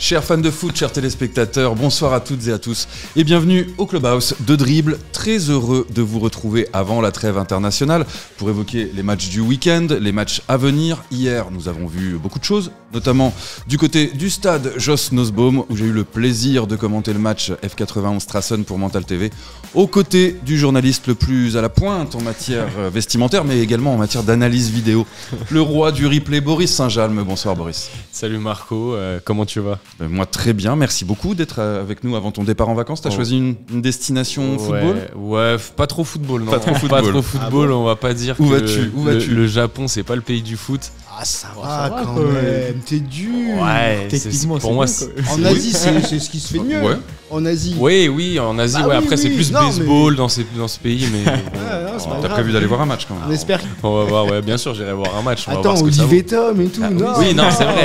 Chers fans de foot, chers téléspectateurs, bonsoir à toutes et à tous et bienvenue au Clubhouse de Dribble. Très heureux de vous retrouver avant la trêve internationale pour évoquer les matchs du week-end, les matchs à venir. Hier, nous avons vu beaucoup de choses, notamment du côté du stade Jos Nosbaum où j'ai eu le plaisir de commenter le match F91 Strassen pour Mental TV, aux côtés du journaliste le plus à la pointe en matière vestimentaire mais également en matière d'analyse vidéo, le roi du replay Boris Saint-Jalm. Bonsoir Boris. Salut Marco, comment tu vas ? Moi très bien, merci beaucoup d'être avec nous avant ton départ en vacances. T'as choisi une destination football ? Ouais, pas trop football, non. Pas trop football. On va pas dire Où que vas-tu le Japon c'est pas le pays du foot. Ah ça va quand même, t'es dur. Ouais, techniquement pour moi c'est bien, en Asie c'est ce qui se fait de mieux. Ouais. En Asie. Oui, en Asie, Bah après c'est plus non, baseball dans ce pays, mais T'as prévu d'aller voir un match quand même. On espère. on va voir, ouais, bien sûr, j'irai voir un match. Attends, Olivier Tom et tout.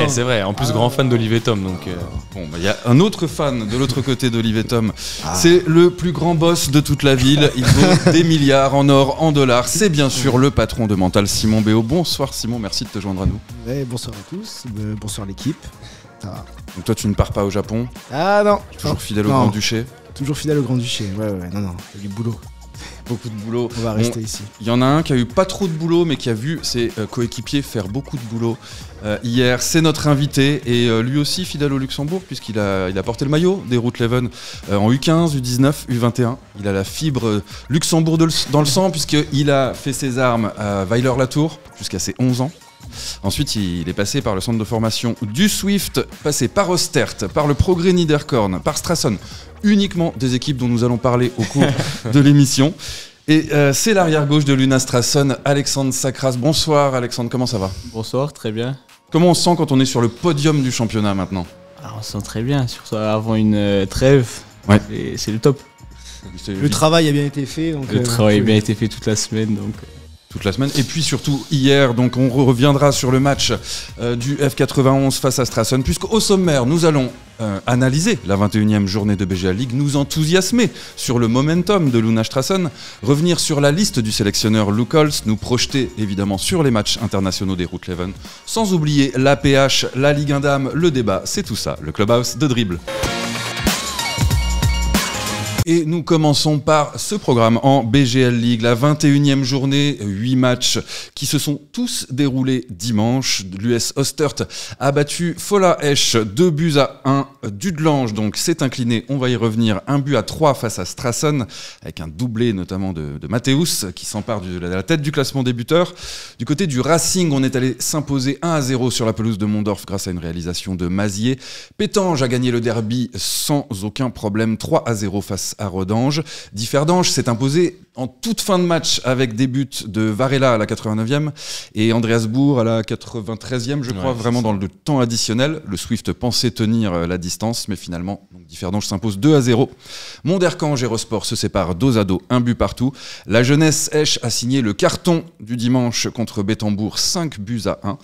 C'est vrai. En plus, grand fan d'Olivier Tom, donc. Bon, il y a un autre fan de l'autre côté d'Olivier Tom. C'est le plus grand boss de toute la ville. Il vaut des milliards en or, en dollars. C'est bien sûr le patron de Mental, Simon Béot. Bonsoir Simon, merci de te joindre à nous. Ouais, bonsoir à tous, bonsoir l'équipe. Ça va. Donc toi, tu ne pars pas au Japon ? Ah non. Toujours fidèle au Grand-Duché ? Toujours fidèle au Grand-Duché. Ouais, non, il y a du boulot. Beaucoup de boulot. On va rester ici. Il y en a un qui a eu pas trop de boulot, mais qui a vu ses coéquipiers faire beaucoup de boulot hier. C'est notre invité et lui aussi fidèle au Luxembourg, puisqu'il a porté le maillot des Route Leven en U15, U19, U21. Il a la fibre Luxembourg dans le sang, puisqu'il a fait ses armes à Weiler-Latour jusqu'à ses 11 ans. Ensuite, il est passé par le centre de formation du Swift, passé par Ostert, par le Progrès Niederkorn, par Strassen, uniquement des équipes dont nous allons parler au cours de l'émission. Et c'est l'arrière-gauche de l'Una Strassen, Alexandre Sacras. Bonsoir Alexandre, comment ça va ? Bonsoir, très bien. Comment on se sent quand on est sur le podium du championnat maintenant ? Alors, on se sent très bien, surtout avant une trêve. Ouais. Et c'est le top. Le travail a bien été fait. Donc, le travail a bien été fait toute la semaine. Donc. Toute la semaine. Et puis surtout hier, donc on reviendra sur le match du F91 face à Strassen, puisqu'au sommaire, nous allons analyser la 21e journée de BGA League, nous enthousiasmer sur le momentum de l'Una Strassen, revenir sur la liste du sélectionneur Luke Holst, nous projeter évidemment sur les matchs internationaux des Route Leven, sans oublier l'APH, la Ligue 1 Dames, le débat, c'est tout ça, le Clubhouse de Dribble. Et nous commençons par ce programme en BGL League, la 21e journée, 8 matchs qui se sont tous déroulés dimanche. L'US Ostert a battu Fola Esch 2-1. Dudelange donc s'est incliné, on va y revenir, 1-3 face à Strassen, avec un doublé notamment de Mathéus qui s'empare de la tête du classement des buteurs. Du côté du Racing, on est allé s'imposer 1-0 sur la pelouse de Mondorf grâce à une réalisation de Mazier. Pétange a gagné le derby sans aucun problème, 3-0 face à Rodange. Differdange s'est imposé en toute fin de match avec des buts de Varela à la 89e et Andreas Bourg à la 93e, je crois, vraiment dans le temps additionnel. Le Swift pensait tenir la distance, mais finalement, Differdange s'impose 2-0. Monderkange et Rosport se séparent dos à dos, un but partout. La jeunesse Esch a signé le carton du dimanche contre Bettembourg, 5-1.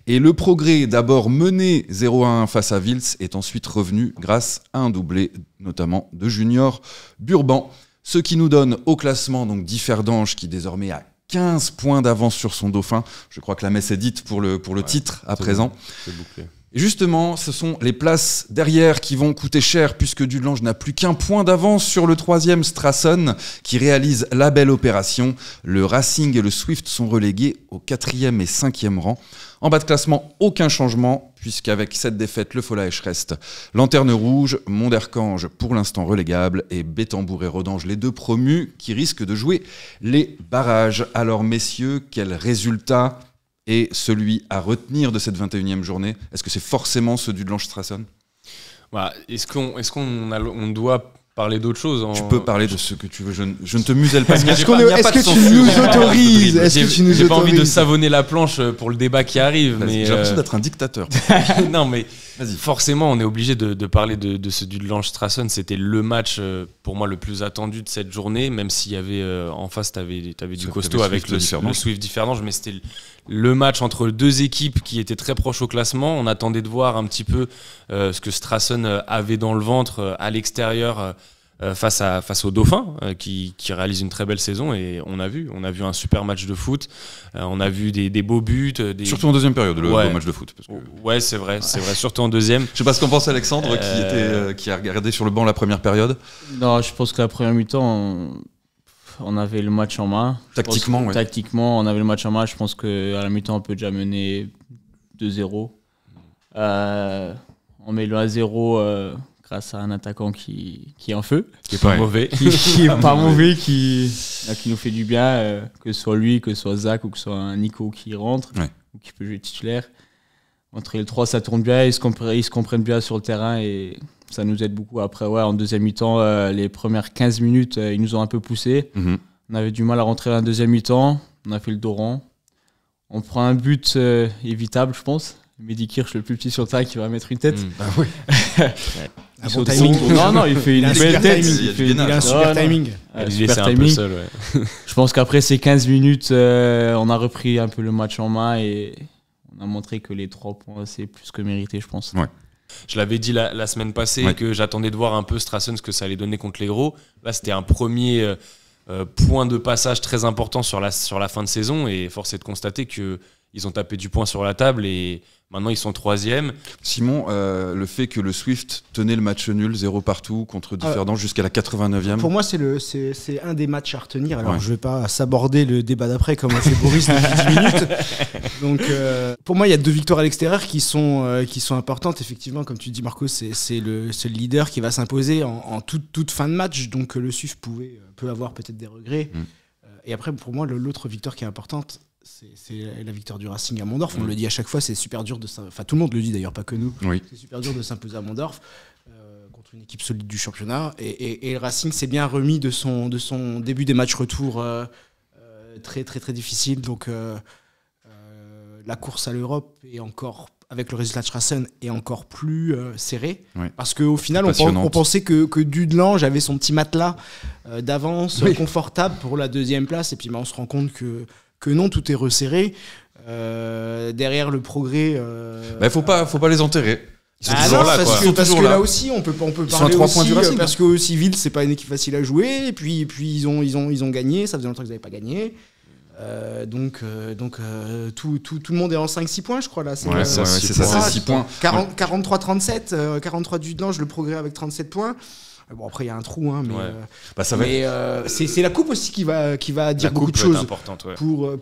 Et le Progrès, d'abord mené 0-1 face à Vils, est ensuite revenu grâce à un doublé, notamment de Junior Burban. Ce qui nous donne au classement donc Differdange qui désormais a 15 points d'avance sur son dauphin. Je crois que la messe est dite pour le titre à présent. Bon, c'est bouclé. Et justement, ce sont les places derrière qui vont coûter cher puisque Dudelange n'a plus qu'un point d'avance sur le 3e Strassen qui réalise la belle opération. Le Racing et le Swift sont relégués au 4e et 5e rang. En bas de classement, aucun changement, puisqu'avec cette défaite, le Fola Esch reste lanterne rouge, Monderkange pour l'instant relégable, et Bettembourg et Rodange, les deux promus, qui risquent de jouer les barrages. Alors messieurs, quel résultat est celui à retenir de cette 21e journée ? Est-ce que c'est forcément ce du Dudelange Strassen ? Voilà. Est-ce qu'on doit parler d'autre chose Tu peux parler de ce que tu veux, je ne te muselle pas. Est-ce que tu nous autorises ? J'ai pas envie de savonner la planche pour le débat qui arrive. Mais j'ai l'impression d'être un dictateur. Non mais vas-y. Forcément on est obligé de parler de ce Dudelange Strassen. C'était le match pour moi le plus attendu de cette journée, même s'il y avait en face t'avais du costaud avec le Swift Differdange, mais c'était le match entre deux équipes qui étaient très proches au classement. On attendait de voir un petit peu ce que Strassen avait dans le ventre à l'extérieur face aux Dauphins qui réalisent une très belle saison, et on a vu un super match de foot, on a vu des beaux buts, surtout en deuxième période, le match de foot. Parce que... Ouais, c'est vrai, surtout en deuxième. Je sais pas ce qu'en pense Alexandre qui a regardé sur le banc la première période. Non, je pense que la première mi-temps, on avait le match en main. Tactiquement, Tactiquement, on avait le match en main. Je pense qu'à la mi-temps, on peut déjà mener 2-0. On met le 1-0 grâce à un attaquant qui est en feu. Qui est pas mauvais. Qui est pas mauvais, qui nous fait du bien, que ce soit lui, que ce soit Zach ou que ce soit un Nico qui rentre, ou qui peut jouer titulaire. Entre les trois, ça tourne bien, ils se comprennent bien sur le terrain et ça nous aide beaucoup. Après, en deuxième mi-temps, les premières 15 minutes, ils nous ont un peu poussé. On avait du mal à rentrer dans la deuxième mi-temps, on a fait le dos rond. On prend un but évitable, je pense. Mehdi Kirch, le plus petit sur le terrain, qui va mettre une tête. Un bon timing. Non, il fait une belle tête. Il a un super timing. C'est un peu seul, Je pense qu'après ces 15 minutes, on a repris un peu le match en main et on a montré que les 3 points, c'est plus que mérité, je pense. Ouais. Je l'avais dit la semaine passée que j'attendais de voir un peu Strassen, ce que ça allait donner contre les gros. Là, c'était un premier point de passage très important sur la fin de saison, et force est de constater qu'ils ont tapé du poing sur la table et maintenant ils sont 3e. Simon, le fait que le Swift tenait le match nul 0 partout contre Differdange jusqu'à la 89e. Pour moi, c'est un des matchs à retenir. Alors, je ne vais pas s'aborder le débat d'après comme a fait Boris depuis 10 minutes. Donc, pour moi, il y a 2 victoires à l'extérieur qui sont importantes. Effectivement, comme tu dis, Marco, c'est le leader qui va s'imposer en toute fin de match. Donc, le Swift peut avoir peut-être des regrets. Et après, pour moi, l'autre victoire qui est importante, c'est la victoire du Racing à Mondorf. On le dit à chaque fois, c'est super dur enfin, tout le monde le dit d'ailleurs, pas que nous. C'est super dur de s'imposer à Mondorf contre une équipe solide du championnat. Et le Racing s'est bien remis de son début des matchs retour très très très difficile. Donc la course à l'Europe est encore, avec le résultat de Strassen, est encore plus serrée. Parce qu'au final, on pensait que Dudelange avait son petit matelas d'avance confortable pour la 2e place. Et puis on se rend compte que non, tout est resserré. Derrière le Progrès... faut pas les enterrer. Ils sont toujours là, parce que là aussi, on peut parler aussi, parce que Civil, c'est pas une équipe facile à jouer, et puis ils ont gagné, ça faisait longtemps qu'ils n'avaient pas gagné. Donc tout le monde est en 5-6 points, je crois, là. C'est ça, c'est 6 points. 43-37, 43 du Dudelange, le Progrès avec 37 points. Bon, après, il y a un trou, mais c'est la coupe aussi qui va dire beaucoup de choses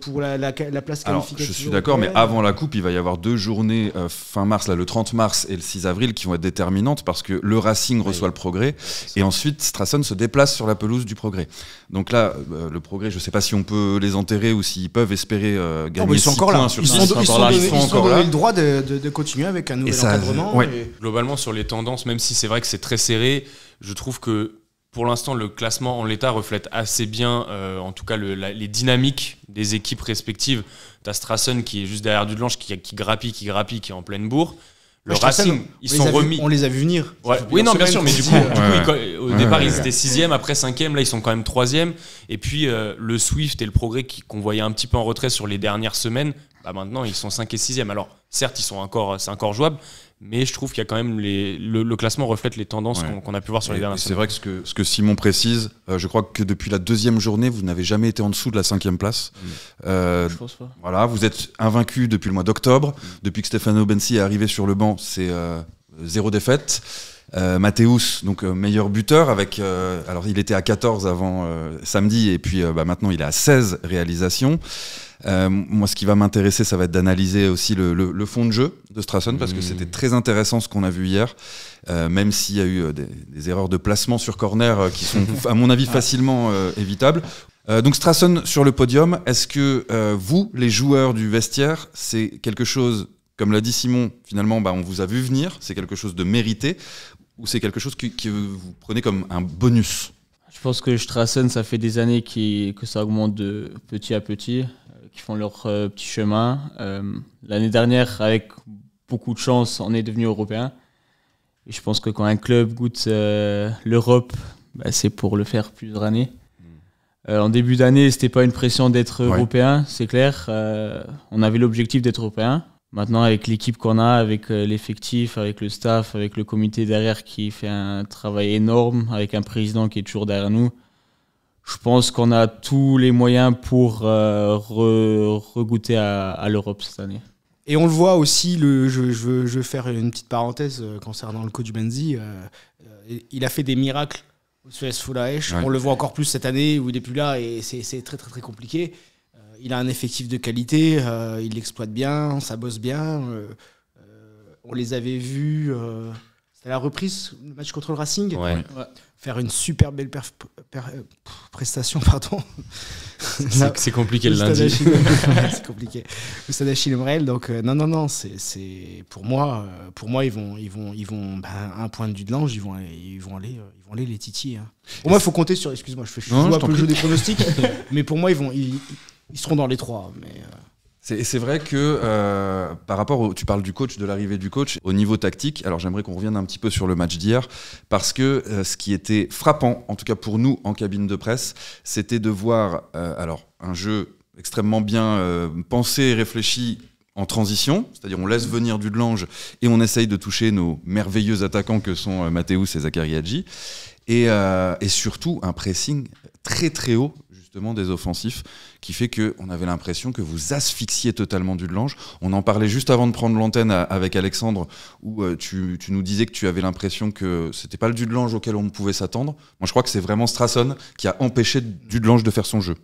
pour la place qualificative. Je suis d'accord, mais avant la coupe, il va y avoir 2 journées fin mars, là, le 30 mars et le 6 avril, qui vont être déterminantes parce que le Racing reçoit le Progrès et ensuite Strassen se déplace sur la pelouse du Progrès. Donc là, le Progrès, je ne sais pas si on peut les enterrer ou s'ils peuvent espérer gagner 6 points sur 6. Ils sont donné le droit de continuer avec un nouvel encadrement. Globalement, sur les tendances, même si c'est vrai que c'est très serré, je trouve que pour l'instant, le classement en l'état reflète assez bien, en tout cas, les dynamiques des équipes respectives. T'as Strassen qui est juste derrière Dudelange, qui grappille, qui est en pleine bourre. Le Racing, ils sont remis. On les a vus venir. Oui, non, bien sûr, mais du coup, au départ, ils étaient 6e, après 5e, là, ils sont quand même 3e. Et puis, le Swift et le Progrès qu'on voyait un petit peu en retrait sur les dernières semaines, maintenant, ils sont 5 et 6e. Alors, certes, c'est encore jouable, mais je trouve qu'il y a quand même le classement reflète les tendances qu'on a pu voir sur les dernières semaines. C'est vrai que ce que Simon précise, je crois que depuis la 2e journée, vous n'avez jamais été en dessous de la 5e place. Je pense pas. Voilà, vous êtes invaincu depuis le mois d'octobre. Depuis que Stefano Bensi est arrivé sur le banc, c'est 0 défaite. Mathéus, donc meilleur buteur avec alors il était à 14 avant samedi et puis maintenant il est à 16 réalisations. Moi, ce qui va m'intéresser, ça va être d'analyser aussi le fond de jeu de Strassen parce que c'était très intéressant ce qu'on a vu hier, même s'il y a eu des erreurs de placement sur corner qui sont, à mon avis, facilement évitables. Donc Strassen sur le podium, est-ce que vous, les joueurs du vestiaire, c'est quelque chose, comme l'a dit Simon, finalement, on vous a vu venir, c'est quelque chose de mérité ou c'est quelque chose que vous prenez comme un bonus? Je pense que Strassen, ça fait des années que ça augmente de petit à petit, qui font leur petit chemin. L'année dernière, avec beaucoup de chance, on est devenu européen. Et je pense que quand un club goûte l'Europe, c'est pour le faire plusieurs années. En début d'année, c'était pas une pression d'être européen, c'est clair. On avait l'objectif d'être européen. Maintenant, avec l'équipe qu'on a, avec l'effectif, avec le staff, avec le comité derrière qui fait un travail énorme, avec un président qui est toujours derrière nous, je pense qu'on a tous les moyens pour regoûter à l'Europe cette année. Et on le voit aussi, je veux faire une petite parenthèse concernant le coach Benzi. Il a fait des miracles au Suez Foulaech. On le voit encore plus cette année où il n'est plus là et c'est très très très compliqué. Il a un effectif de qualité, il l'exploite bien, ça bosse bien. On les avait vus, c'était la reprise, le match contre le Racing. Faire une super belle prestation, pardon. C'est compliqué le lundi. C'est compliqué. Le Stade Achille Emmerel, donc non, c'est pour moi ils vont un point de vue de l'ange, ils vont aller les titiller. Hein. Pour moi, il faut compter sur. Excuse-moi, je joue un peu le jeu des pronostics, mais pour moi ils seront dans les 3. Mais C'est vrai que par rapport tu parles du coach, de l'arrivée du coach, au niveau tactique, alors j'aimerais qu'on revienne un petit peu sur le match d'hier, parce que ce qui était frappant, en tout cas pour nous en cabine de presse, c'était de voir alors un jeu extrêmement bien pensé et réfléchi en transition, c'est-à-dire on laisse venir Dudelange et on essaye de toucher nos merveilleux attaquants que sont Mathéus et Zachary Hadji, et surtout un pressing très très haut justement des offensifs, qui fait qu'on avait l'impression que vous asphyxiez totalement Dudelange. On en parlait juste avant de prendre l'antenne avec Alexandre, où tu nous disais que tu avais l'impression que c'était pas le Dudelange auquel on pouvait s'attendre. Moi je crois que c'est vraiment Strassen qui a empêché Dudelange de faire son jeu.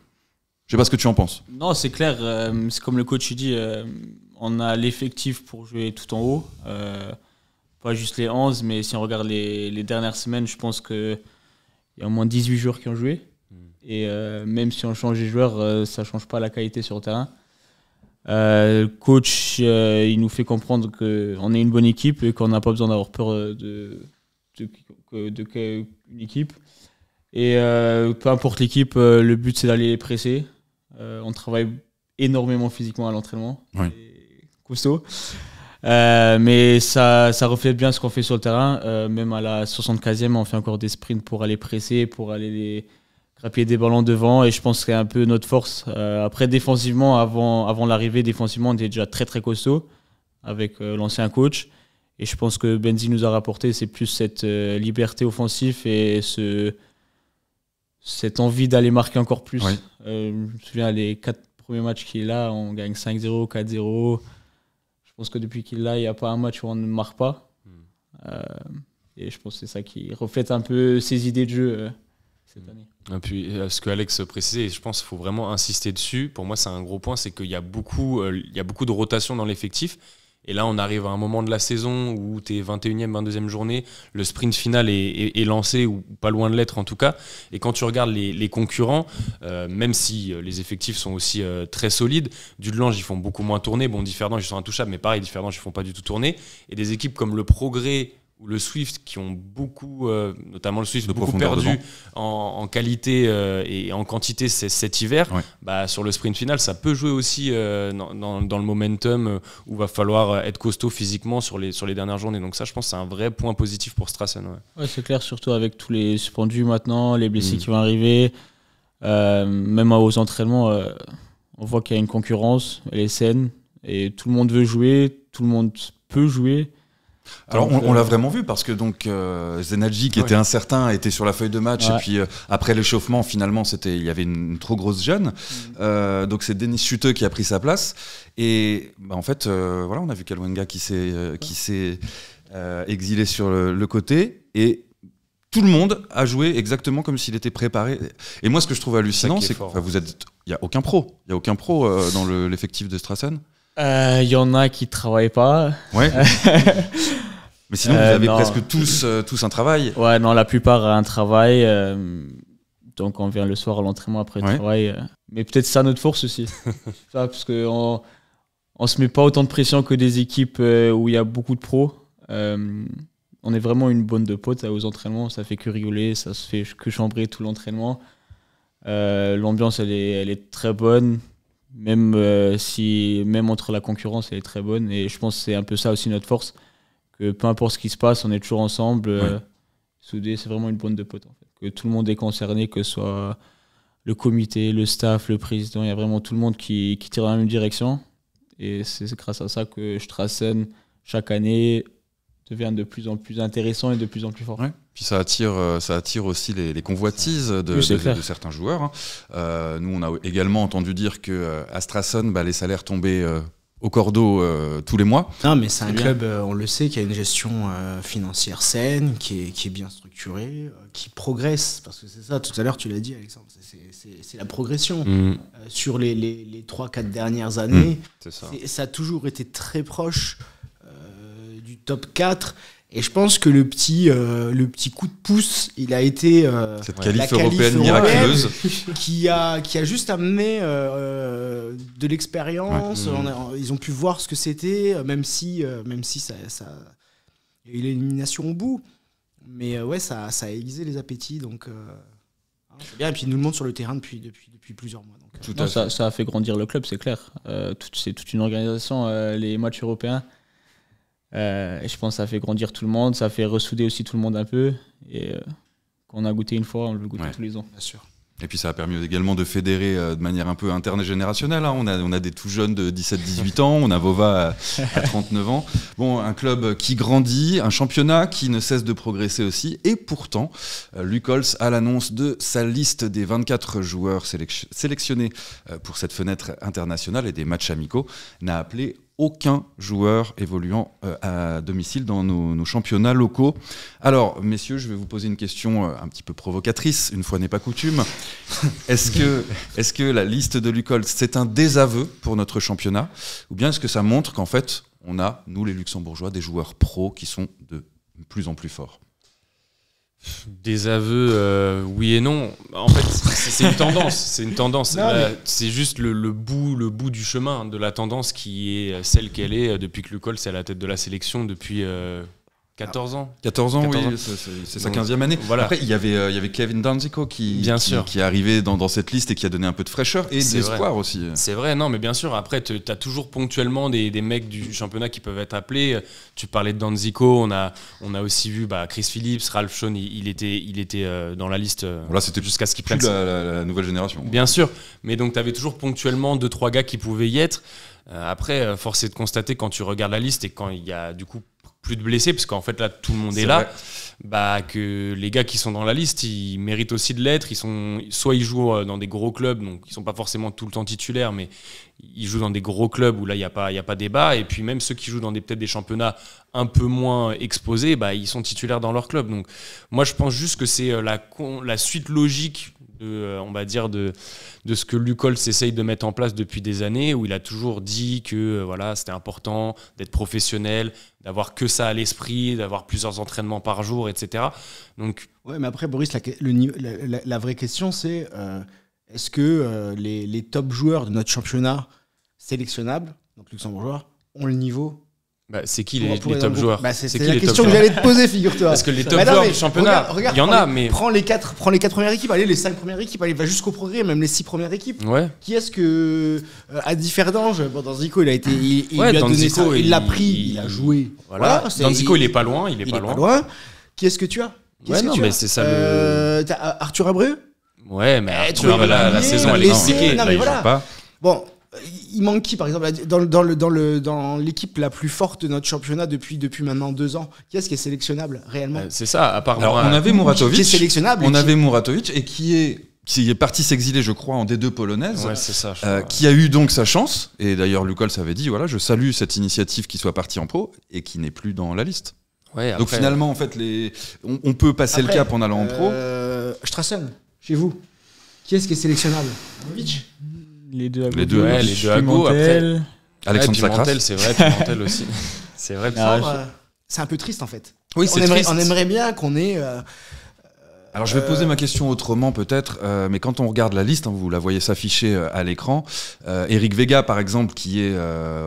Je sais pas ce que tu en penses. Non, c'est clair, c'est comme le coach dit, on a l'effectif pour jouer tout en haut, pas juste les 11, mais si on regarde les dernières semaines, je pense qu'il y a au moins 18 joueurs qui ont joué. Et même si on change les joueurs, ça ne change pas la qualité sur le terrain. Le coach, il nous fait comprendre qu'on est une bonne équipe et qu'on n'a pas besoin d'avoir peur d'une équipe. Et peu importe l'équipe, le but c'est d'aller les presser. On travaille énormément physiquement à l'entraînement. Oui. Costaud. Mais ça reflète bien ce qu'on fait sur le terrain. Même à la 75e, on fait encore des sprints pour aller presser, pour aller grappiller des ballons devant, et je pense que c'est un peu notre force. Après, défensivement, avant l'arrivée, défensivement, on était déjà très très costaud avec l'ancien coach, et je pense que Benzi nous a rapporté, c'est plus cette liberté offensive et cette envie d'aller marquer encore plus. Oui. Je me souviens, les 4 premiers matchs qu'il a, on gagne 5-0, 4-0. Je pense que depuis qu'il est là, il n'y a pas un match où on ne marque pas. Et je pense que c'est ça qui reflète un peu ses idées de jeu cette année. Et puis, ce que Alex précisait, et je pense qu'il faut vraiment insister dessus, pour moi c'est un gros point, c'est qu'il y a beaucoup de rotation dans l'effectif. Et là, on arrive à un moment de la saison où tu es 21e, 22e journée, le sprint final est lancé, ou pas loin de l'être en tout cas. Et quand tu regardes les concurrents, même si les effectifs sont aussi très solides, Dudelange, ils font beaucoup moins tourner. Bon, Differdange, ils sont intouchables, mais pareil, Differdange, ils font pas du tout tourner. Et des équipes comme le Progrès ou le Swift, qui ont beaucoup, notamment le Swift, beaucoup perdu en qualité et en quantité cet hiver, bah, sur le sprint final, ça peut jouer aussi dans le momentum où va falloir être costaud physiquement sur les dernières journées. Donc ça, je pense que c'est un vrai point positif pour Strassen. Ouais, c'est clair, surtout avec tous les suspendus maintenant, les blessés qui vont arriver, même aux entraînements, on voit qu'il y a une concurrence, elle est saine, et tout le monde veut jouer, tout le monde peut jouer. Alors on l'a vraiment vu, parce que donc Zenadji, qui était incertain, était sur la feuille de match, et puis après l'échauffement, finalement il y avait une trop grosse gêne, donc c'est Denis Schutte qui a pris sa place, et en fait voilà, on a vu Kalwenga qui s'est exilé sur le côté, et tout le monde a joué exactement comme s'il était préparé. Et moi, ce que je trouve hallucinant, c'est qu'il n'y a aucun pro dans l'effectif de Strassen. Il y en a qui travaillent pas. Ouais. Mais sinon, vous avez presque tous un travail. Ouais, non, la plupart ont un travail. Donc, on vient le soir à l'entraînement après le travail. Mais peut-être ça notre force aussi. Parce qu'on ne se met pas autant de pression que des équipes où il y a beaucoup de pros. On est vraiment une bande de potes aux entraînements. Ça fait que rigoler, ça se fait que chambrer tout l'entraînement. L'ambiance, elle est très bonne. Même entre la concurrence, elle est très bonne. Et je pense que c'est un peu ça aussi notre force. Que peu importe ce qui se passe, on est toujours ensemble. Soudés, c'est vraiment une bande de potes. En fait. Que tout le monde est concerné, que ce soit le comité, le staff, le président. Il y a vraiment tout le monde qui tire dans la même direction. Et c'est grâce à ça que Strassen, chaque année, devient de plus en plus intéressant et de plus en plus fort. Ouais. Puis ça attire aussi les convoitises de certains joueurs. Nous, on a également entendu dire qu'à Strassen, les salaires tombaient au cordeau tous les mois. Non, mais c'est un club, on le sait, qui a une gestion financière saine, qui est bien structurée, qui progresse. Parce que c'est ça, tout à l'heure, tu l'as dit, Alexandre, c'est la progression. Sur les 3-4 dernières années, ça a toujours été très proche du top 4. Et je pense que le petit coup de pouce, il a été cette qualif européenne miraculeuse qui a juste amené de l'expérience. Ils ont pu voir ce que c'était, même si ça il y a eu l'élimination au bout. Mais ça a aiguisé les appétits. Donc c'est bien. Et puis ils nous le montrent sur le terrain depuis plusieurs mois. Donc, ça a fait grandir le club, c'est clair. C'est toute une organisation, les matchs européens. Et je pense que ça fait grandir tout le monde, ça fait ressouder aussi tout le monde un peu. Et quand on a goûté une fois, on le goûte tous les ans. Bien sûr. Et puis ça a permis également de fédérer de manière un peu interne et générationnelle. On a des tout jeunes de 17-18 ans, on a Vova à 39 ans. Bon, un club qui grandit, un championnat qui ne cesse de progresser aussi. Et pourtant, Luc Holtz, à l'annonce de sa liste des 24 joueurs sélectionnés pour cette fenêtre internationale et des matchs amicaux, n'a appelé aucun joueur évoluant à domicile dans nos championnats locaux. Alors, messieurs, je vais vous poser une question un petit peu provocatrice, une fois n'est pas coutume. Est-ce que la liste de Luc Holtz, c'est un désaveu pour notre championnat, ou bien est-ce que ça montre qu'en fait, on a, nous les Luxembourgeois, des joueurs pros qui sont de plus en plus forts? Des aveux, oui et non. En fait, c'est une tendance. C'est une tendance. C'est juste le bout du chemin de la tendance qui est celle qu'elle est depuis que Luc Holtz est à la tête de la sélection depuis 14 ans. 14 ans, oui, c'est sa 15e année. Voilà. Après, il y avait Kevin Danzico qui est arrivé dans cette liste et qui a donné un peu de fraîcheur et d'espoir aussi. C'est vrai, non, mais bien sûr. Après, tu as toujours ponctuellement des mecs du championnat qui peuvent être appelés. Tu parlais de Danzico, on a aussi vu Chris Phillips, Ralph Shawn, il était dans la liste c'était jusqu'à ce qu'il prenne la nouvelle génération. Bien sûr, mais donc tu avais toujours ponctuellement 2-3 gars qui pouvaient y être. Après, force est de constater quand tu regardes la liste et quand il y a du coup plus de blessés, parce qu'en fait là tout le monde est là, que les gars qui sont dans la liste, ils méritent aussi de l'être. Soit ils jouent dans des gros clubs, donc ils sont pas forcément tout le temps titulaires, mais ils jouent dans des gros clubs où là il y a pas débat. Et puis même ceux qui jouent dans peut-être des championnats un peu moins exposés, ils sont titulaires dans leur club. Donc moi je pense juste que c'est la suite logique de ce que Luc Holtz essaye de mettre en place depuis des années, où il a toujours dit que c'était important d'être professionnel, d'avoir que ça à l'esprit, d'avoir plusieurs entraînements par jour, etc. Donc, ouais, mais après, Boris, la vraie question, c'est est-ce que les top joueurs de notre championnat sélectionnables, donc luxembourgeois, ont le niveau? C'est qui les top joueurs? C'est la question que j'allais te poser, figure-toi. Parce que les top joueurs du championnat, regarde, il y en a, mais... Prends les 4 premières équipes, allez, les 5 premières équipes, allez, va jusqu'au progrès, même les 6 premières équipes. Ouais. Qui est-ce que... Adi Ferdange, Danzico, il a été... Il lui a donné ça, il l'a pris, il a joué. Voilà, Danzico, il est pas loin, il est pas loin. Qui est-ce que tu as? Mais c'est ça le... T'as Arthur Abreu? Ouais, mais Arthur, la saison, elle est compliquée. Non, mais voilà. Bon... Il manque qui, par exemple, dans l'équipe la plus forte de notre championnat depuis maintenant 2 ans? Qui est-ce qui est sélectionnable réellement? C'est ça, à part... Alors, on avait Muratovic. Qui est sélectionnable. Muratovic et qui est parti s'exiler, je crois, en D2 polonaise. Ouais, c'est ça. Qui a eu donc sa chance. Et d'ailleurs, Luc Holtz avait dit, je salue cette initiative qui soit partie en pro et qui n'est plus dans la liste. Ouais, après, donc finalement, en fait, on peut passer le cap en allant en pro. Strassen, chez vous, qui est-ce qui est sélectionnable? Les deux à gauche. Les deux à gauche. Après, Alexandre Sacras. C'est vrai, Pimentel aussi. C'est vrai. C'est un peu triste en fait. Oui, c'est triste. On aimerait bien qu'on ait. Alors je vais poser ma question autrement peut-être, mais quand on regarde la liste, vous la voyez s'afficher à l'écran, Eric Vega par exemple qui est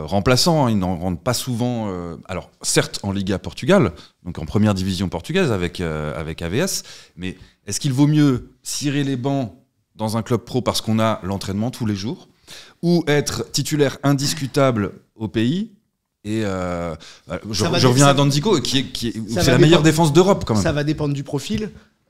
remplaçant, il n'en rentre pas souvent, alors certes en Liga Portugal, donc en première division portugaise avec AVS, mais est-ce qu'il vaut mieux cirer les bancs dans un club pro parce qu'on a l'entraînement tous les jours, ou être titulaire indiscutable au pays? Et je reviens à Danzico, qui c'est la meilleure défense d'Europe quand même. Ça va dépendre du profil.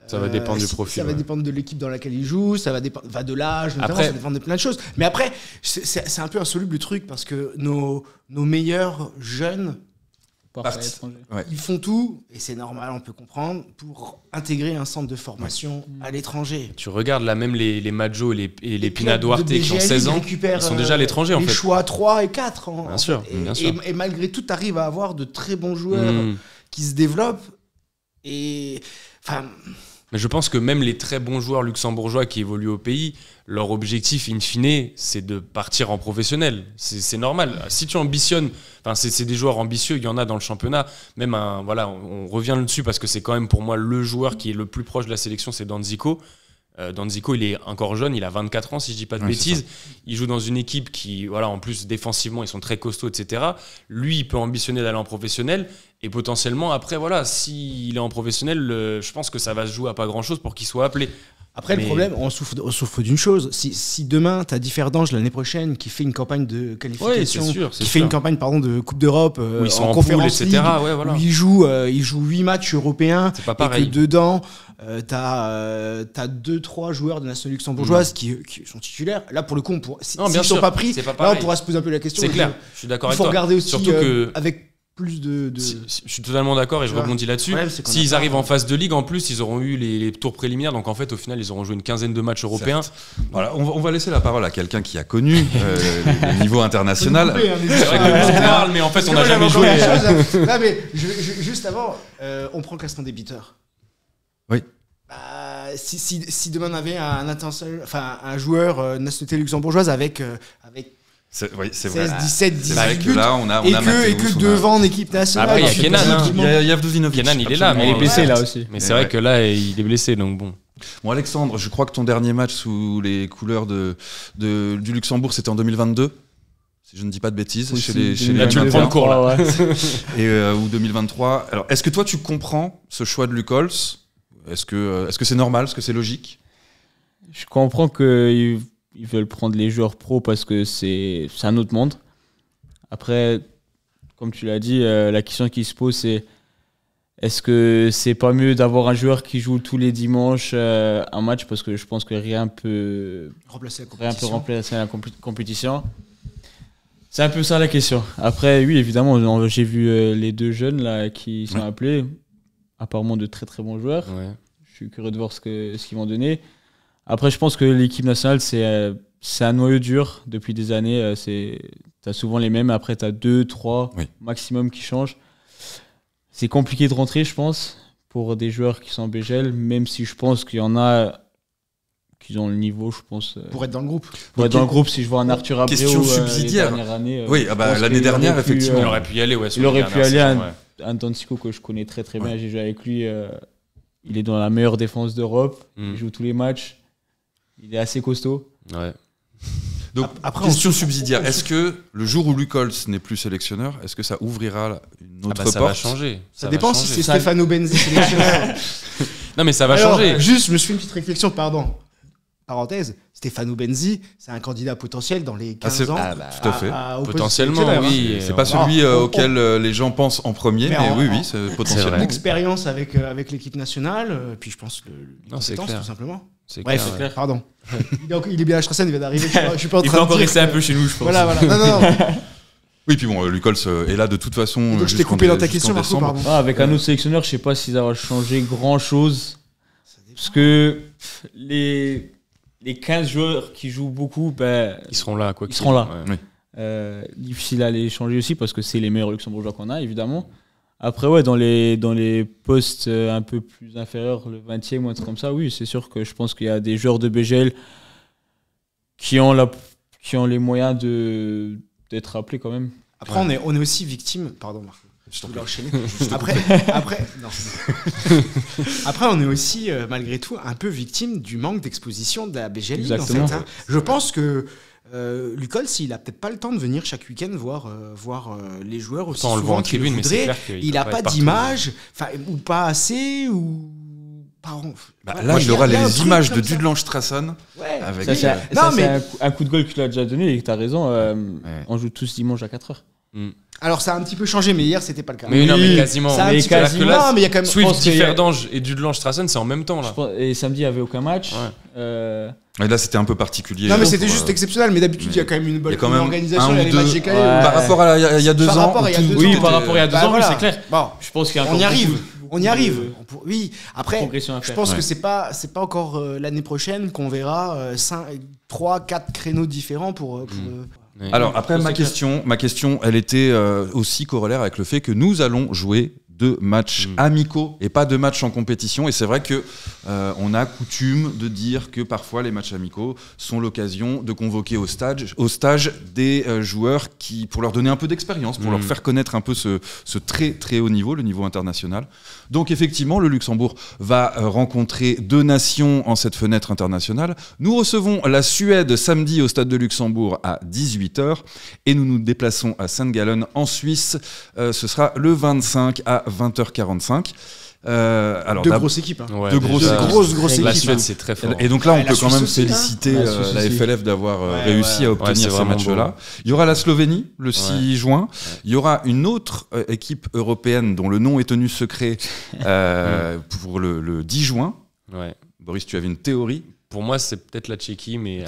Ça va dépendre du profil. Ça va dépendre de l'équipe dans laquelle il joue, ça va dépendre de l'âge, notamment, ça va dépendre de plein de choses. Mais après, c'est un peu insoluble le truc parce que nos meilleurs jeunes ils font tout, et c'est normal, on peut comprendre, pour intégrer un centre de formation à l'étranger. Tu regardes là, même les Majo et les Pina Duarte qui ont 16 ans, ils sont déjà à l'étranger en fait. Les choix 3 et 4. Bien sûr. Et malgré tout, tu arrives à avoir de très bons joueurs qui se développent. Et enfin. Mais je pense que même les très bons joueurs luxembourgeois qui évoluent au pays, leur objectif in fine, c'est de partir en professionnel. C'est normal. Si tu ambitionnes, c'est des joueurs ambitieux, il y en a dans le championnat. Même on revient dessus parce que c'est quand même pour moi le joueur qui est le plus proche de la sélection, c'est Danzico. Danzico, il est encore jeune, il a 24 ans si je dis pas de bêtises. Il joue dans une équipe qui, en plus défensivement, ils sont très costauds, etc. Lui, il peut ambitionner d'aller en professionnel. Et potentiellement, après, s'il est en professionnel, je pense que ça va se jouer à pas grand-chose pour qu'il soit appelé. Après, le problème, on souffre d'une chose. Si demain, tu as Differdange l'année prochaine qui fait une campagne de qualification, fait une campagne de Coupe d'Europe en conférence League, où il joue 8 matchs européens, c'est pas pareil. Et que dedans, tu as 2-3 joueurs de nationale luxembourgeoise qui sont titulaires. Là, pour le coup, s'ils ne sont pas pris, là, on pourra se poser un peu la question. C'est clair, je suis d'accord avec toi. Il faut regarder aussi surtout que avec plus de... Je suis totalement d'accord et je rebondis là-dessus. S'ils arrivent en phase de ligue, en plus, ils auront eu les tours préliminaires. Donc en fait, au final, ils auront joué une quinzaine de matchs européens. Voilà, on va laisser la parole à quelqu'un qui a connu le niveau international. C'est vrai que on parle, mais en fait, on n'a jamais joué. Non, mais juste avant, on prend le classement des beaters. Oui. Si demain on avait un joueur nationalité luxembourgeoise avec c'est 16, vrai. 17, 18 buts, là, on a et que devant en équipe nationale. Après, il y a Kenan. Il y a Yavdovinovic. Kenan, il est là, mais il est blessé là aussi. Mais c'est vrai que là, il est blessé, donc bon. Bon, Alexandre, je crois que ton dernier match sous les couleurs du Luxembourg, c'était en 2022. Si je ne dis pas de bêtises, oui, chez les là, tu me prends le cours, là. Ou 2023. Alors, est-ce que toi, tu comprends ce choix de Lucols ? Est-ce que c'est normal ? Est-ce que c'est logique ? Je comprends qu'ils veulent prendre les joueurs pros parce que c'est un autre monde. Après, comme tu l'as dit, la question qui se pose, c'est est-ce que c'est pas mieux d'avoir un joueur qui joue tous les dimanches un match, parce que je pense que rien peut remplacer la compétition. C'est un peu ça la question. Après, oui, évidemment, j'ai vu les deux jeunes là qui sont appelés, apparemment de très très bons joueurs. Ouais. Je suis curieux de voir ce qu'ils vont donner. Après, je pense que l'équipe nationale, c'est un noyau dur depuis des années. T'as souvent les mêmes. Après, t'as 2, 3 maximum qui changent. C'est compliqué de rentrer, je pense, pour des joueurs qui sont en BGL, même si je pense qu'il y en a qui ont le niveau, je pense. Pour être dans le groupe. Pour être dans le groupe, si je vois un Arthur Abreu question subsidiaire. L'année dernière, effectivement. Il aurait pu y aller. Il aurait pu aller à un Danzico que je connais très très bien. J'ai joué avec lui. Il est dans la meilleure défense d'Europe. Il joue tous les matchs. Il est assez costaud. Ouais. Donc, après, question subsidiaire. Est-ce que le jour où Lucols n'est plus sélectionneur, est-ce que ça ouvrira une autre porte ? Ça va changer. Ça dépend si c'est Stefano Benzi sélectionneur. Non, mais ça va changer. Juste, je me suis fait une petite réflexion, pardon. Parenthèse, Stefano Benzi, c'est un candidat potentiel dans les 15 ans. Tout à fait. Potentiellement, oui. C'est pas celui auquel les gens pensent en premier, mais oui, c'est potentiellement. L'expérience avec l'équipe nationale, puis je pense c'est clair. tout simplement. Bref, c'est clair. Pardon. Il est bien à Strassen, il vient d'arriver. Je suis pas en train de dire. Il peut encore rester un peu chez nous, je pense. Voilà. Non. Oui, puis bon, Lucols est là de toute façon. Donc je t'ai coupé dans ta question, Marco, pardon. Avec un autre sélectionneur, je sais pas si ça va changer grand-chose. Parce que les 15 joueurs qui jouent beaucoup, ils seront là. Ils seront là. Ouais. Difficile à les changer aussi parce que c'est les meilleurs luxembourgeois qu'on a, évidemment. Après, dans les postes un peu plus inférieurs, le 20e ou un truc comme ça, oui, c'est sûr que je pense qu'il y a des joueurs de BGL qui ont les moyens d'être appelés quand même. Après, on est aussi victime. Pardon, Marco. Je voulais enchaîner. Après, on est aussi, malgré tout, un peu victime du manque d'exposition de la BGL. Exactement. Je pense que Lucols, il a peut-être pas le temps de venir chaque week-end voir les joueurs aussi souvent. On le voit en tribune, mais c'est clair qu'il a pas d'image, ou pas assez, ou là, il aura les images de Dudlange-Strassen. Ouais. C'est un coup de gueule que tu l'as déjà donné et que tu as raison. On joue tous dimanche à 4h. Alors ça a un petit peu changé, mais hier c'était pas le cas. Mais non, mais quasiment. Ça a un petit peu- Là, non, mais il y a quand même. Swift, Differdange et Dudelange-Strassen, c'est en même temps là. Et samedi, il n'y avait aucun match. Et là, c'était un peu particulier. Non, mais c'était juste exceptionnel. Mais d'habitude, il y a quand même une bonne organisation. Il y a les matchs décalés. Par rapport à il y a 2 ans. Oui, par rapport à il y a 2 ans, oui, c'est clair. Bon, je pense qu'il y a on y arrive. On y arrive. Oui. Après, je pense que c'est pas encore l'année prochaine qu'on verra 3, 4 créneaux différents pour. Alors après, ma question, elle était aussi corollaire avec le fait que nous allons jouer 2 matchs amicaux et pas 2 matchs en compétition. Et c'est vrai que on a coutume de dire que parfois les matchs amicaux sont l'occasion de convoquer au stage des joueurs pour leur donner un peu d'expérience, pour leur faire connaître un peu ce très très haut niveau, le niveau international. Donc effectivement, le Luxembourg va rencontrer 2 nations en cette fenêtre internationale. Nous recevons la Suède samedi au Stade de Luxembourg à 18h et nous nous déplaçons à Saint-Gallen en Suisse. Ce sera le 25 à 20h45. Alors, 2 grosses équipes. Hein. Ouais, 2 grosses équipes. La Suède, c'est très fort. Et donc là, on peut quand même féliciter la FLF d'avoir réussi à obtenir ce match-là. Il y aura la Slovénie le 6 juin. Il y aura une autre équipe européenne dont le nom est tenu secret pour le 10 juin. Ouais. Boris, tu avais une théorie? Pour moi, c'est peut-être la Tchéquie, mais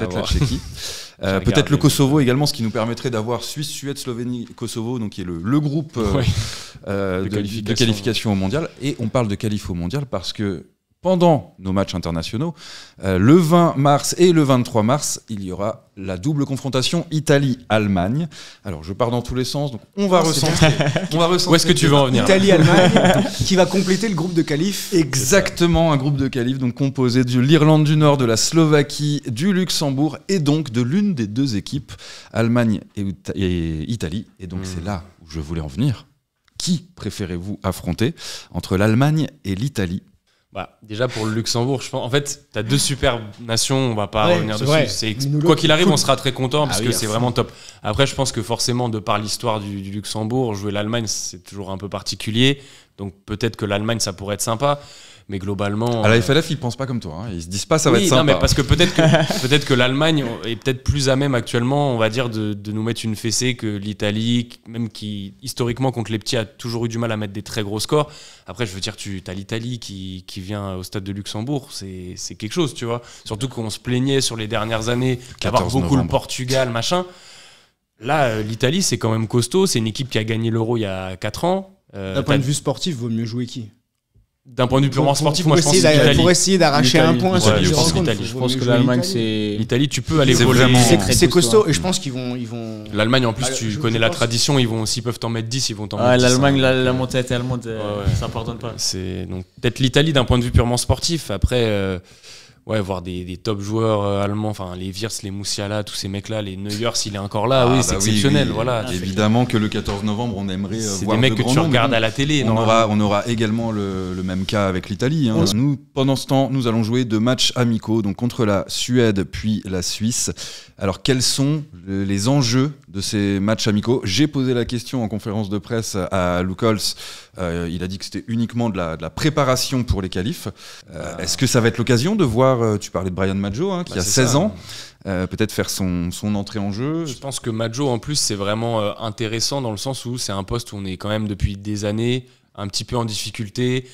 peut-être le Kosovo également, ce qui nous permettrait d'avoir Suisse, Suède, Slovénie, Kosovo, donc qui est le groupe de qualification au mondial. Et on parle de qualif au mondial parce que pendant nos matchs internationaux, le 20 mars et le 23 mars, il y aura la double confrontation Italie-Allemagne. Alors, je pars dans tous les sens, donc on va recentrer. Où est-ce que tu veux en venir? Italie-Allemagne, qui va compléter le groupe de qualif. Exactement, un groupe de qualif donc composé de l'Irlande du Nord, de la Slovaquie, du Luxembourg et donc de l'une des 2 équipes, Allemagne et Italie. Et donc c'est là où je voulais en venir. Qui préférez-vous affronter entre l'Allemagne et l'Italie? Déjà pour le Luxembourg, je pense. En fait, t'as 2 super nations, on va pas revenir dessus. Quoi qu'il arrive, on sera très content parce que c'est vraiment top. Après, je pense que forcément, de par l'histoire du Luxembourg, jouer l'Allemagne, c'est toujours un peu particulier. Donc peut-être que l'Allemagne, ça pourrait être sympa. Mais globalement. À la FLF, ils pensent pas comme toi. Hein. Ils se disent pas ça va être sympa. Non, mais parce que peut-être que l'Allemagne est peut-être plus à même actuellement, on va dire, de nous mettre une fessée que l'Italie, même qui historiquement contre les petits a toujours eu du mal à mettre des très gros scores. Après, je veux dire, tu as l'Italie qui vient au Stade de Luxembourg, c'est quelque chose, tu vois. Surtout qu'on se plaignait sur les dernières années d'avoir beaucoup le Portugal, machin. Là, l'Italie, c'est quand même costaud. C'est une équipe qui a gagné l'Euro il y a 4 ans. D'un point de vue sportif, vaut mieux jouer qui? D'un point de vue purement sportif, moi je pense que pour essayer d'arracher un point sur je pense l'Italie. Je pense que l'Allemagne, c'est l'Italie, tu peux aller voler. C'est costaud et je pense qu'ils vont. L'Allemagne, en plus, tu connais la tradition, s'ils peuvent t'en mettre 10, ils vont t'en mettre 10. L'Allemagne, la mentalité allemande, ça pardonne pas. C'est donc peut-être l'Italie d'un point de vue purement sportif. Après. Voir des top joueurs allemands, enfin les Wirtz, les Moussiala, tous ces mecs-là, les Neuer, s'il est encore là, c'est exceptionnel. Oui. Voilà. Évidemment que le 14 novembre, on aimerait c'est voir des mecs de que tu regardes à la télé. On aura également le même cas avec l'Italie. Hein. Nous, pendant ce temps, nous allons jouer 2 matchs amicaux, donc contre la Suède puis la Suisse. Alors, quels sont les enjeux de ces matchs amicaux? J'ai posé la question en conférence de presse à Luke Holtz. Il a dit que c'était uniquement de la préparation pour les qualifs. Est-ce que ça va être l'occasion de voir, tu parlais de Brian Maggio, qui a 16 ans, peut-être faire son entrée en jeu? Je pense que Maggio, en plus, c'est vraiment intéressant dans le sens où c'est un poste où on est quand même depuis des années un petit peu en difficulté.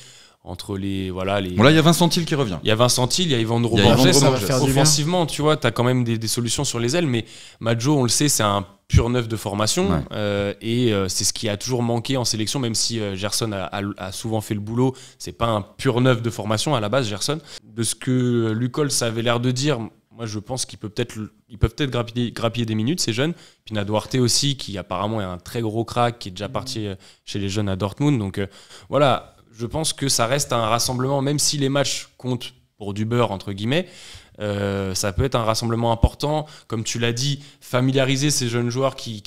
Entre les. Bon, là, il y a Vincent Thiel qui revient. Il y a Vincent Thiel, il y a Ivandro Borges. Offensivement, tu vois, tu as quand même des solutions sur les ailes, mais Maggio, on le sait, c'est un pur neuf de formation. Et c'est ce qui a toujours manqué en sélection, même si Gerson a souvent fait le boulot. C'est pas un pur neuf de formation à la base, Gerson. De ce que Luke Holtz avait l'air de dire, moi je pense qu'ils peuvent peut-être grappiller des minutes, ces jeunes. Puis Pina Duarte aussi, qui apparemment est un très gros crack, qui est déjà parti chez les jeunes à Dortmund. Donc voilà. Je pense que ça reste un rassemblement, même si les matchs comptent pour du beurre, entre guillemets, ça peut être un rassemblement important. Comme tu l'as dit, familiariser ces jeunes joueurs qui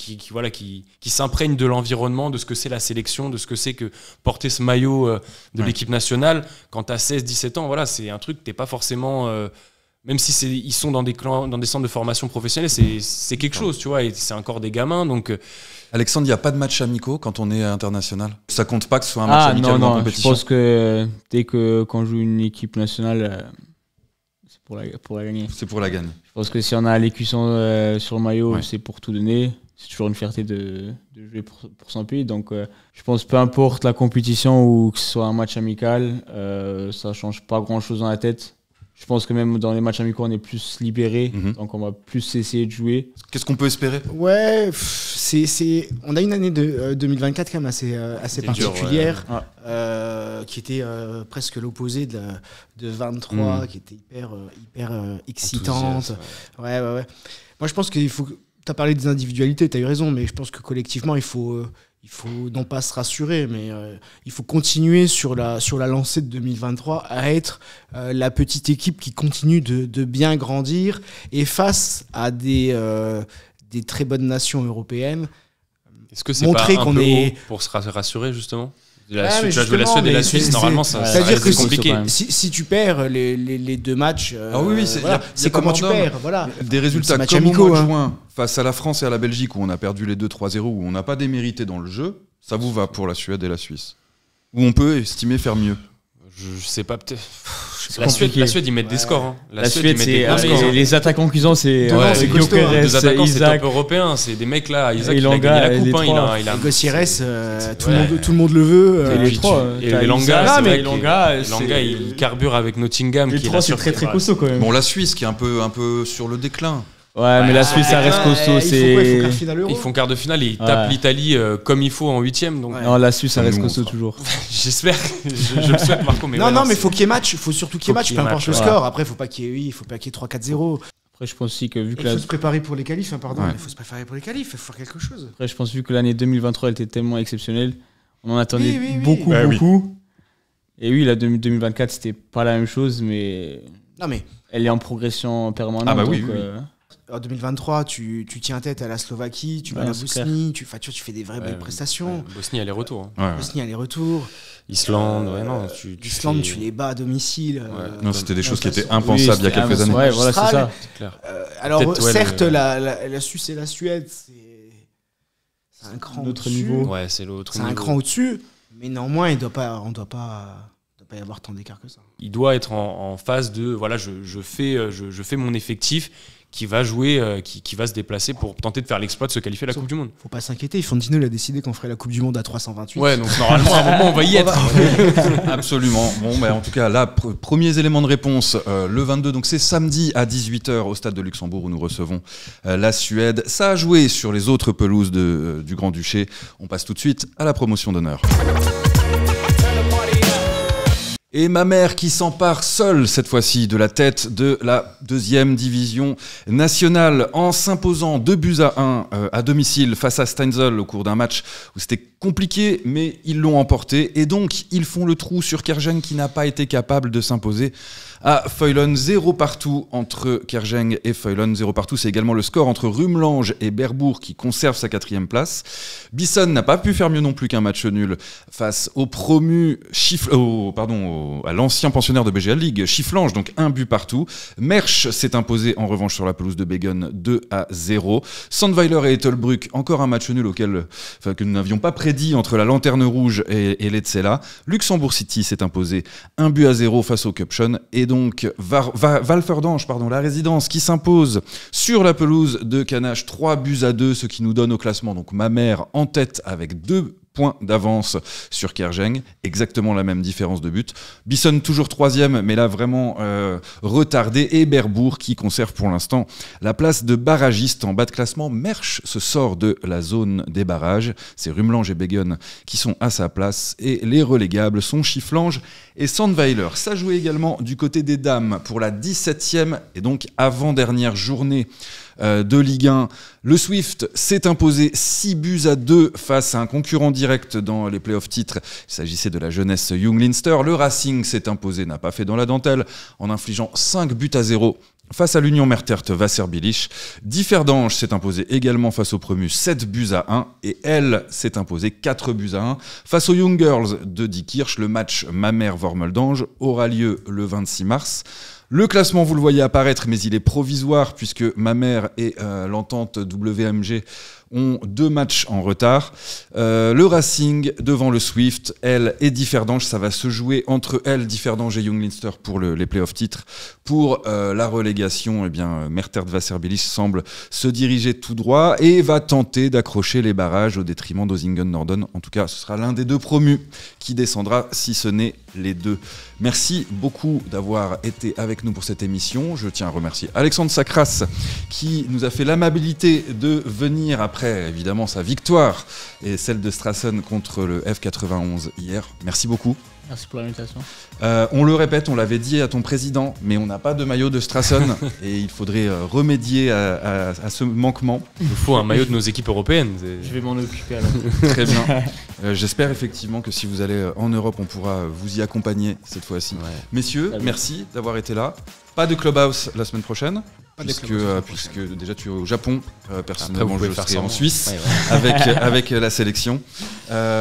s'imprègnent de l'environnement, de ce que c'est la sélection, de ce que c'est que porter ce maillot de l'équipe nationale. Quand tu as 16-17 ans, voilà, c'est un truc que tu n'es pas forcément... même si ils sont dans des centres de formation professionnelle, c'est quelque chose, tu vois, et c'est encore des gamins, donc... Alexandre, il n'y a pas de match amicaux quand on est international? Ça compte pas que ce soit un match amical en compétition? Je pense que dès qu'on joue une équipe nationale, c'est pour la gagner. C'est pour la gagner. Je pense que si on a l'écusson sur le maillot, c'est pour tout donner. c'est toujours une fierté de jouer pour son pays. Donc, je pense peu importe la compétition ou que ce soit un match amical, ça change pas grand-chose dans la tête. Je pense que même dans les matchs amicaux, on est plus libéré, donc on va plus essayer de jouer. Qu'est-ce qu'on peut espérer ? Ouais, on a une année de 2024 quand même assez particulière, dur, qui était presque l'opposé de 23, qui était hyper excitante. Ouais. Moi, je pense qu'il faut. T'as parlé des individualités, t'as eu raison, mais je pense que collectivement, il faut non pas se rassurer, mais il faut continuer sur la lancée de 2023 à être la petite équipe qui continue de bien grandir, et face à des très bonnes nations européennes. Est-ce que c'est montrer pas un peu haut pour se rassurer justement ? Tu vas jouer la Suède et la Suisse, normalement, c'est compliqué. Si tu perds les 2 matchs, c'est comment tu perds. Voilà. Des résultats comme au mois de juin, face à la France et à la Belgique, où on a perdu les 2-3-0, où on n'a pas démérité dans le jeu, ça vous va pour la Suède et la Suisse ? Ou on peut estimer faire mieux ? Je sais pas, peut-être. La Suède, ils mettent des scores. Hein. La Suède, c'est les attaquants qu'ils ont, c'est Gyökeres, les attaquants, c'est top européen. C'est des mecs là. Isaac, il a gagné la coupe. Gosieres, tout le monde le veut. Les trois. Et Elanga, il carbure avec Nottingham. Les trois, c'est très costaud quand même. Bon, la Suisse qui est un peu sur le déclin. Ouais, mais la Suisse, ça reste costaud. Ils font quart de finale et ils tapent l'Italie comme il faut en 8e. Donc... Non, la Suisse, ça reste costaud toujours. J'espère. Je le souhaite, Marco. Mais non, mais il faut qu'il y ait match. Il faut surtout qu'il y ait match, peu importe le score. Après, il faut pas qu'il y ait 3-4-0. Après, je pense aussi que vu que il faut se préparer pour les qualifs. Il faut se préparer pour les qualifs. Il faut faire quelque chose. Après, je pense vu que l'année 2023 elle était tellement exceptionnelle, on en attendait beaucoup. Et oui, la 2024, c'était pas la même chose, mais. Non, mais. Elle est en progression permanente. Ah bah oui. En 2023, tu tiens tête à la Slovaquie, tu vas à la Bosnie, tu fais des vraies belles prestations. Ouais, Bosnie aller-retour. Bosnie aller-retour. Islande, Islande, tu les bats à domicile. Non, c'était des choses qui étaient impensables il y a quelques années. Ouais, voilà, c'est ça. C'est clair. Alors, certes, la Suisse et la Suède, c'est un cran au-dessus. Niveau. Ouais, c'est l'autre niveau. C'est un cran au-dessus, mais néanmoins, on ne doit pas y avoir tant d'écart que ça. Il doit être en phase de voilà, je fais mon effectif qui va jouer, qui va se déplacer pour tenter de faire l'exploit de se qualifier à la Coupe du Monde. Faut pas s'inquiéter, Infantino a décidé qu'on ferait la Coupe du Monde à 328. Ouais, donc normalement à un moment on va y être. Absolument. Bon, en tout cas là, premiers éléments de réponse, le 22, donc c'est samedi à 18h au stade de Luxembourg où nous recevons la Suède. Ça a joué sur les autres pelouses du Grand-Duché. On passe tout de suite à la promotion d'honneur. Et Mamers qui s'empare seule cette fois-ci de la tête de la 2e division nationale en s'imposant 2-1 à domicile face à Steinzel au cours d'un match où c'était compliqué, mais ils l'ont emporté. Et donc, ils font le trou sur Kerjeng qui n'a pas été capable de s'imposer à Feulen. 0 partout entre Kerjeng et Feulen. 0 partout, c'est également le score entre Rumlange et Berbourg qui conserve sa 4e place. Bisson n'a pas pu faire mieux non plus qu'un match nul face au promu à l'ancien pensionnaire de BGL League, Chifflange, donc 1 but partout. Mersch s'est imposé en revanche sur la pelouse de Begen 2-0. Sandweiler et Ettelbruck, encore un match nul que nous n'avions pas prédit entre la Lanterne Rouge et l'Etzela. Luxembourg City s'est imposé 1-0 face au Cupschen. Et donc Walferdange, la résidence, qui s'impose sur la pelouse de Canache 3-2, ce qui nous donne au classement donc Mamers en tête avec 2 points d'avance sur Kerjeng, exactement la même différence de but. Bisson toujours 3e, mais là vraiment retardé, et Berbourg qui conserve pour l'instant la place de barragiste en bas de classement. Mersch se sort de la zone des barrages, c'est Rumlange et Begen qui sont à sa place, et les relégables sont Chifflange et Sandweiler. Ça jouait également du côté des dames pour la 17e et donc avant-dernière journée de Ligue 1. Le Swift s'est imposé 6-2 face à un concurrent direct dans les playoffs titres. Il s'agissait de la jeunesse Young Leinster. Le Racing s'est imposé, n'a pas fait dans la dentelle, en infligeant 5-0 face à l'Union Mertert Wasserbillich. Differdange s'est imposé également face au promu 7-1 et elle s'est imposée 4-1 face aux Young Girls de Diekirch. Le match Mamers-Vormeldange aura lieu le 26 mars. Le classement, vous le voyez apparaître, mais il est provisoire puisque Mamers et l'entente WMG ont 2 matchs en retard. Le Racing devant le Swift, elle et Differdange. Ça va se jouer entre elle, Differdange et Young Leinster pour les playoffs titres. Pour la relégation, Mertert Wasserbillig semble se diriger tout droit et va tenter d'accrocher les barrages au détriment d'Osingen-Norden. En tout cas, ce sera l'un des 2 promus qui descendra, si ce n'est les 2. Merci beaucoup d'avoir été avec nous pour cette émission. Je tiens à remercier Alexandre Sacras qui nous a fait l'amabilité de venir après évidemment sa victoire et celle de Strassen contre le F91 hier. Merci beaucoup. Merci pour l'invitation. On le répète, on l'avait dit à ton président, mais on n'a pas de maillot de Strassen et il faudrait remédier à ce manquement. Il nous faut un maillot de nos équipes européennes. Je vais m'en occuper alors. Très bien. J'espère effectivement que si vous allez en Europe, on pourra vous y accompagner cette fois-ci. Ouais. Messieurs, merci d'avoir été là. Pas de Clubhouse la semaine prochaine. Puisque déjà tu es au Japon, personnellement je serai en Suisse avec la sélection.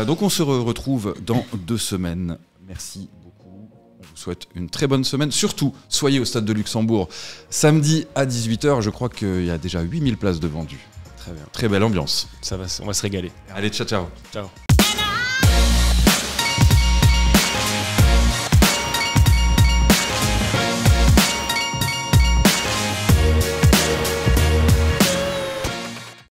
Donc on se retrouve dans 2 semaines. Merci beaucoup. On vous souhaite une très bonne semaine. Surtout, soyez au Stade de Luxembourg samedi à 18h. Je crois qu'il y a déjà 8000 places de vendues. Très bien. Très belle ambiance. On va se régaler. Allez, ciao. Ciao.